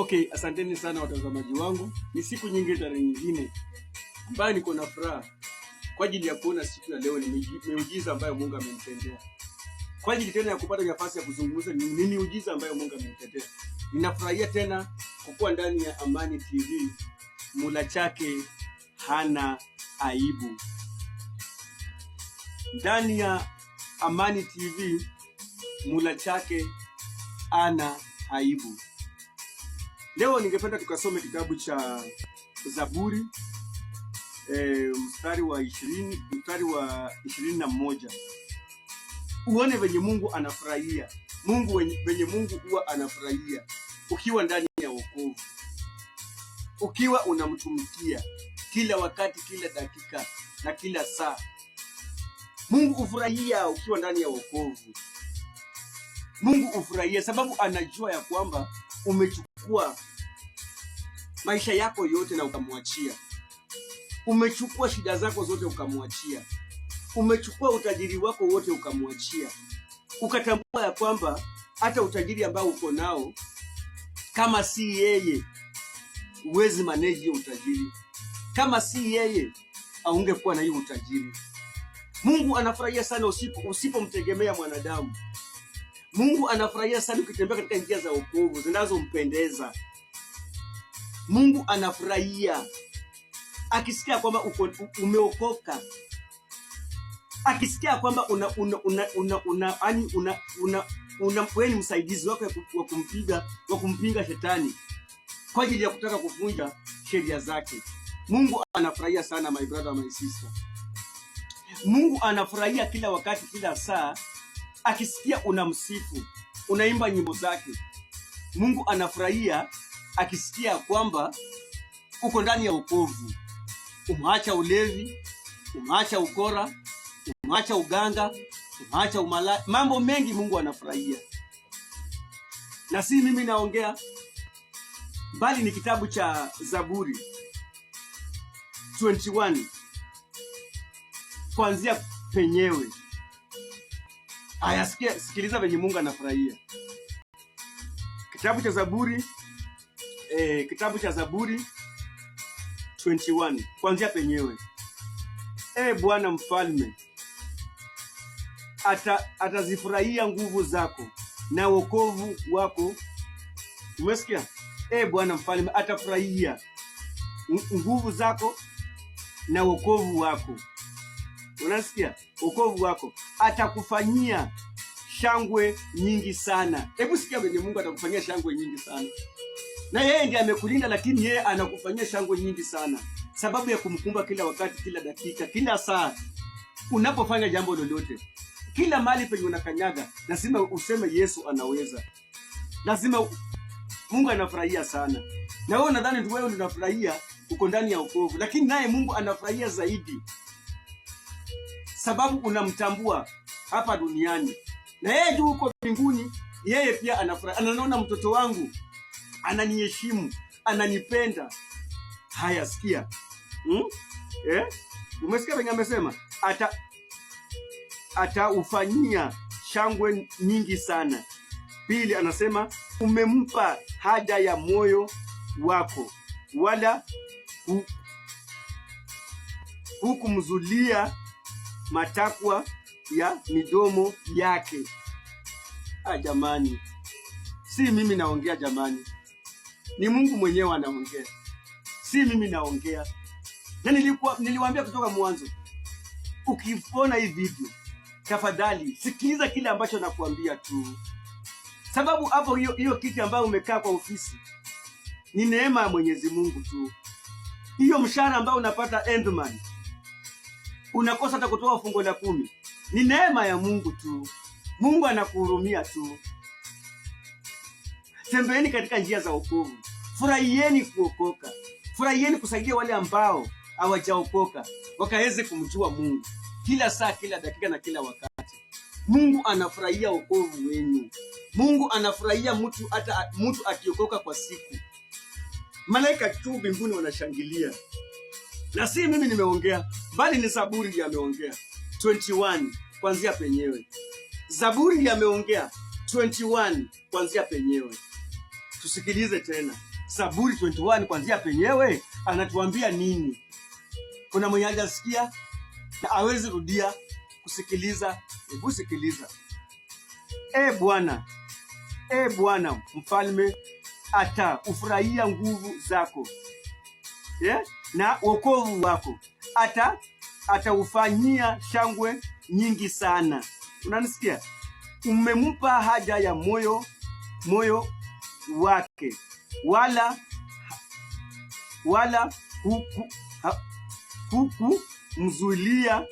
Okay, asanteni sana watazamaji wangu. Ni siku nyingine, tarehe nyingine ambayo niko na furaha kwa ajili ya kuona siku ya leo ni miujiza ambayo Mungu amenitendea. Kwa ajili tena ya kupata nafasi ya kuzungumza ni miujiza ambayo Mungu amenitendea. Ninafurahia tena kukuwa ndani ya Amani TV. Mula chake hana aibu. Ndani ya Amani TV mula chake hana aibu. Leo ningependa tukasome kitabu cha Zaburi mstari wa 21. Uone venye Mungu anafurahia. Venye Mungu huwa anafurahia ukiwa ndani ya wokovu. Ukiwa unamtumikia kila wakati, kila dakika na kila saa. Mungu ufurahia ukiwa ndani ya wokovu. Mungu ufurahia sababu anajua ya kwamba umechukua maisha yako yote na ukamwachia. Umechukua shida zako zote ukamwachia. Umechukua utajiri wako wote ukamwachia. Ukatambua ya kwamba hata utajiri ambao uko nao, kama si yeye huwezi manage hiyo utajiri. Kama si yeye haungekuwa na hiyo utajiri. Mungu anafurahia sana usipomtegemea mwanadamu. Mungu anafurahia sana ukitembea katika njia za wokovu zinazompendeza. Mungu anafurahia akisikia kwamba umeokoka. Akisikia kwamba wewe ni msaidizi wake wa kumpinga shetani kwa ajili ya kutaka kuvunja sheria zake. Mungu anafurahia sana, my brother, my sister. Mungu anafurahia kila wakati, kila saa akisikia unamsifu, unaimba nyimbo zake. Mungu anafurahia akisikia kwamba uko ndani ya wokovu. Umeacha ulevi, umeacha ukora, umeacha uganga, umeacha umalaya. Mambo mengi Mungu anafurahia. Na si mimi naongea, bali ni kitabu cha Zaburi 21 kuanzia penyewe. Aya, sikiliza venye Mungu anafurahia. Kitabu cha Zaburi kitabu cha Zaburi 21 kuanzia penyewe. Bwana mfalme atazifurahia nguvu zako na wokovu wako. Umesikia? Bwana mfalme atafurahia nguvu zako na wokovu wako. Unasikia? Wokovu wako. Atakufanyia shangwe nyingi sana. Hebu sikia venye Mungu atakufanyia shangwe nyingi sana. Na yeye ndiye amekulinda, lakini yeye anakufanyia shangwe nyingi sana. Sababu ya kumkumbuka kila wakati, kila dakika, kila saa. Unapofanya jambo lolote, kila mahali penye unakanyaga, lazima useme Yesu anaweza. Lazima Mungu anafurahia sana. Na wewe unadhani tu wewe unafurahia uko ndani ya wokovu, lakini naye Mungu anafurahia zaidi. Sababu unamtambua hapa duniani. Na yeye juu huko mbinguni, yeye pia anafurahi. Anaona mtoto wangu ananiheshimu, ananipenda. Haya, sikia. Umesikia venye amesema? Ataufanyia shangwe nyingi sana. Pili anasema umempa haja ya moyo wako, wala hukumzulia matakwa ya midomo yake. Jamani, si mimi naongea jamani, ni Mungu mwenyewe anaongea, si mimi naongea. Na niliwaambia kutoka mwanzo, ukiona hii video tafadhali sikiliza kile ambacho nakuambia tu, sababu hapo hiyo kiti ambayo umekaa kwa ofisi ni neema ya Mwenyezi Mungu tu. Hiyo mshahara ambao unapata endman, unakosa hata kutoa fungo la 10, ni neema ya Mungu tu. Mungu anakuhurumia tu. Tembeeni katika njia za wokovu. Furahieni kuokoka. Furahieni kusaidia wale ambao hawajaokoka wakaweze kumjua Mungu kila saa, kila dakika na kila wakati. Mungu anafurahia wokovu wenu. Mungu anafurahia mtu akiokoka kwa siku. Malaika tu mbinguni wanashangilia. Na si mimi nimeongea, bali ni Zaburi yameongea 21 kuanzia penyewe. Zaburi yameongea 21 kuanzia penyewe. Tusikilize tena. Zaburi 21 kuanzia penyewe anatuambia nini? Kuna mwenye hajasikia na hawezi rudia kusikiliza? Hebu sikiliza. Bwana mfalme ufurahia nguvu zako, na wokovu wako ataufanyia shangwe nyingi sana. Unanisikia? Umempa haja ya moyo wake, wala huku mzuilia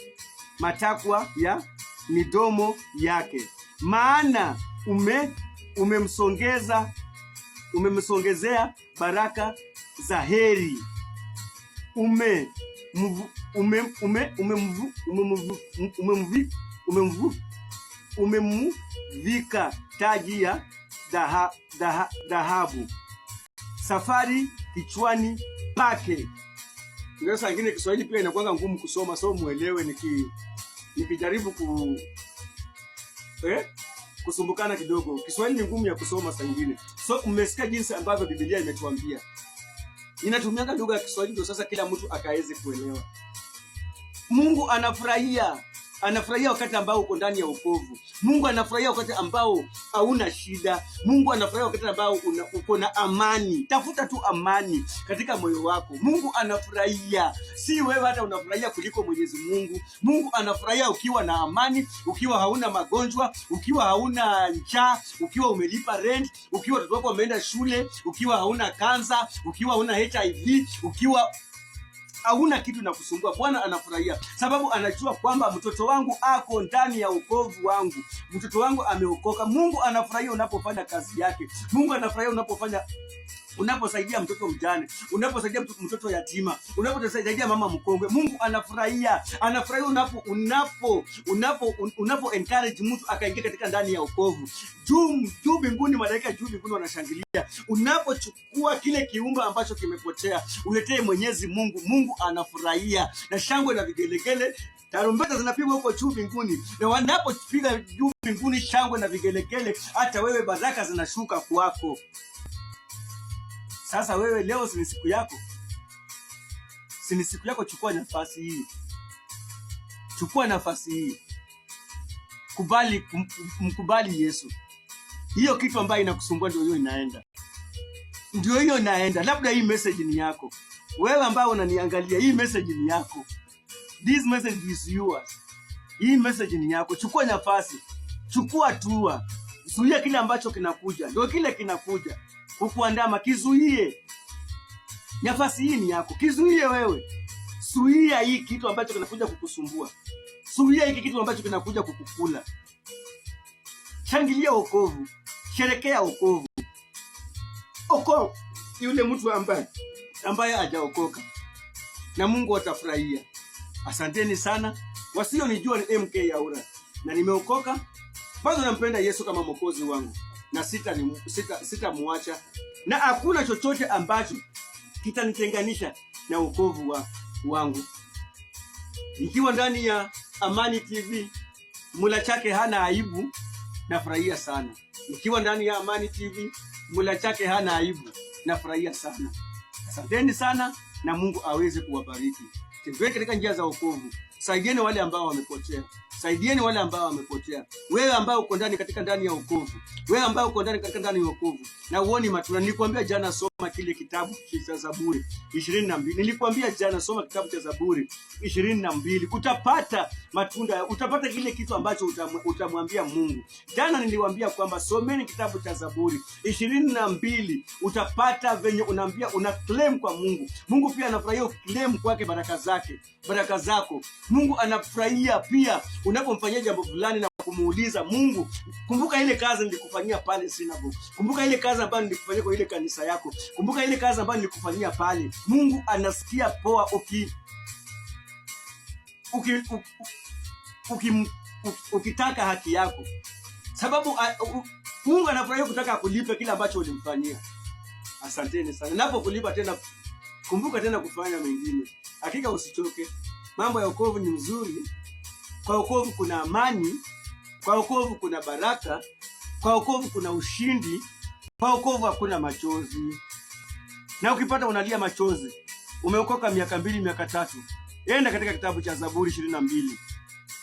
matakwa ya midomo yake, maana umemsongezea baraka za heri. Umemvika taji ya dhahabu, safari kichwani pake. Sasa ingine Kiswahili pia inakuwa ngumu kusoma, so muelewe nikijaribu kusumbukana kidogo. Kiswahili ni ngumu ya kusoma saa nyingine. So mmesikia jinsi ambavyo Biblia imetuambia. Ninatumia lugha ya Kiswahili ndio sasa kila mtu akaweze kuelewa. Mungu anafurahia wakati ambao uko ndani ya wokovu. Mungu anafurahia wakati ambao hauna shida. Mungu anafurahia wakati ambao uko na amani. Tafuta tu amani katika moyo wako. Mungu anafurahia. Si wewe hata unafurahia kuliko Mwenyezi Mungu. Mungu anafurahia ukiwa na amani, ukiwa hauna magonjwa, ukiwa hauna njaa, ukiwa umelipa rent, ukiwa watoto wako wameenda shule, ukiwa hauna kansa, ukiwa hauna HIV, ukiwa hauna kitu na kusumbua. Bwana anafurahia sababu anajua kwamba mtoto wangu ako ndani ya wokovu wangu. Mtoto wangu ameokoka. Mungu anafurahia unapofanya kazi yake. Mungu anafurahia unaposaidia mtoto mjane, unaposaidia mtoto yatima, unaposaidia mama mkongwe. Mungu anafurahia unapo encourage mtu akaingia katika ndani ya wokovu. Juu mbinguni, malaika juu mbinguni wanashangilia. Unapochukua kile kiumbe ambacho kimepotea uletee Mwenyezi Mungu, Mungu anafurahia. Na shangwe na vigelegele, tarumbeta zinapigwa huko juu mbinguni. Na wanapopiga juu mbinguni shangwe na vigelegele, hata wewe baraka zinashuka kwako. Sasa wewe leo si siku yako. Si siku yako, chukua nafasi hii. Chukua nafasi hii. Mkubali Yesu. Hiyo kitu ambayo inakusumbua ndio hiyo inaenda. Ndio hiyo inaenda. Labda hii message ni yako. Wewe ambao unaniangalia, hii message ni yako. This message is yours. Hii message ni yako. Chukua nafasi. Chukua hatua. Zuia kile ambacho kinakuja. Ndio kile kinakuja kukuandama, kizuie. Nafasi hii ni yako. Kizuie wewe. Zuia hii kitu ambacho kinakuja kukusumbua. Zuia hiki kitu ambacho kinakuja kukukula. Shangilia wokovu. Sherekea wokovu. Okoa yule mtu ambaye hajaokoka. Na Mungu atafurahia. Asanteni sana. Wasionijua ni MK Yaura. Na nimeokoka. Bado nampenda Yesu kama mwokozi wangu. Na sitamuacha. Na hakuna chochote ambacho kitanitenganisha na wokovu wangu. Nikiwa ndani ya Amani TV, Mula Chake hana aibu, nafurahia sana. Nikiwa ndani ya Amani TV, Mula Chake hana aibu, nafurahia sana. Asanteni sana na Mungu aweze kuwabariki. Tembea katika njia za wokovu. Saidieni wale ambao wamepotea. Saidieni wale ambao wamepotea. Wewe ambao uko ndani ya wokovu. Wewe ambao uko ndani ya wokovu. Na uone matunda. Nilikwambia jana soma kile kitabu cha Zaburi 22. Nilikwambia jana soma kitabu cha Zaburi 22. Utapata matunda, utapata kile kitu ambacho utamwambia Mungu. Jana niliwaambia kwamba someni kitabu cha Zaburi 22. Utapata venye unaambia, una claim kwa Mungu. Mungu pia anafurahia claim kwake baraka zako. Mungu anafurahia pia unapomfanyia jambo fulani na kumuuliza Mungu, kumbuka ile kazi nilikufanyia pale synagogue. Kumbuka ile kazi ambayo nilikufanyia kwa ile kanisa yako. Kumbuka ile kazi ambayo nilikufanyia pale. Mungu anasikia poa ukitaka haki yako. Sababu Mungu anafurahia kutaka kulipa kile ambacho ulimfanyia. Asanteni sana. Napokulipa tena, kumbuka tena kufanya mengine. Hakika usichoke. Mambo ya wokovu ni mzuri. Kwa wokovu kuna amani. Kwa wokovu kuna baraka. Kwa wokovu kuna ushindi. Kwa wokovu hakuna machozi. Na ukipata unalia machozi, umeokoka miaka 2 miaka 3, enda katika kitabu cha Zaburi 22.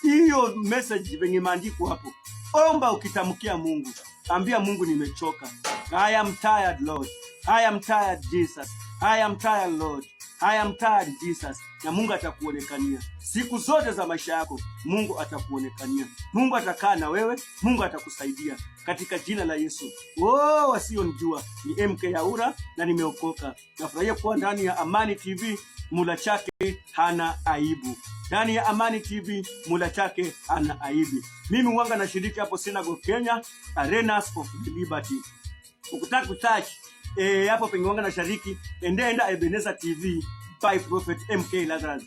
Hiyo message venye maandiko hapo. Omba ukitamkia Mungu. Ambia Mungu nimechoka. I am tired Lord. I am tired Jesus. I am tired Lord. I am tired Jesus. Na Mungu atakuonekania. Siku zote za maisha yako, Mungu atakuonekania. Mungu atakaa na wewe, Mungu atakusaidia. Katika jina la Yesu. Wasionijua, ni MK Yaura na nimeokoka. Nafurahia kuwa ndani ya Amani TV, mula chake hana aibu. Ndani ya Amani TV, mula chake hana aibu. Mimi huanga na shiriki hapo Synagogue Kenya, Arenas of Liberty. Ukitaka kusearch hapo penye huanga na shariki, enda Ebenezer TV by Prophet MK Lazarus.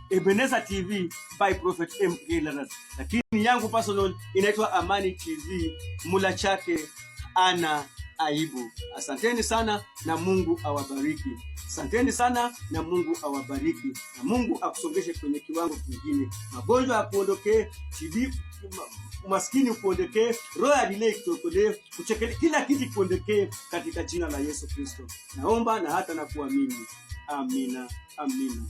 Ebenezer TV by Prophet MK Lazarus. Lakini yangu personal inaitwa Amani TV, mula chake ana aibu. Asanteni sana na Mungu awabariki. Asanteni sana na Mungu awabariki. Na Mungu akusongeshe kwenye kiwango kingine. Magonjwa yakuondokee, TB, umaskini ukuondokee, roho ya delay kutokolee, kuchekele, kila kitu kuondokee katika jina la Yesu Kristo. Naomba na hata na kuamini. Amina. Amina.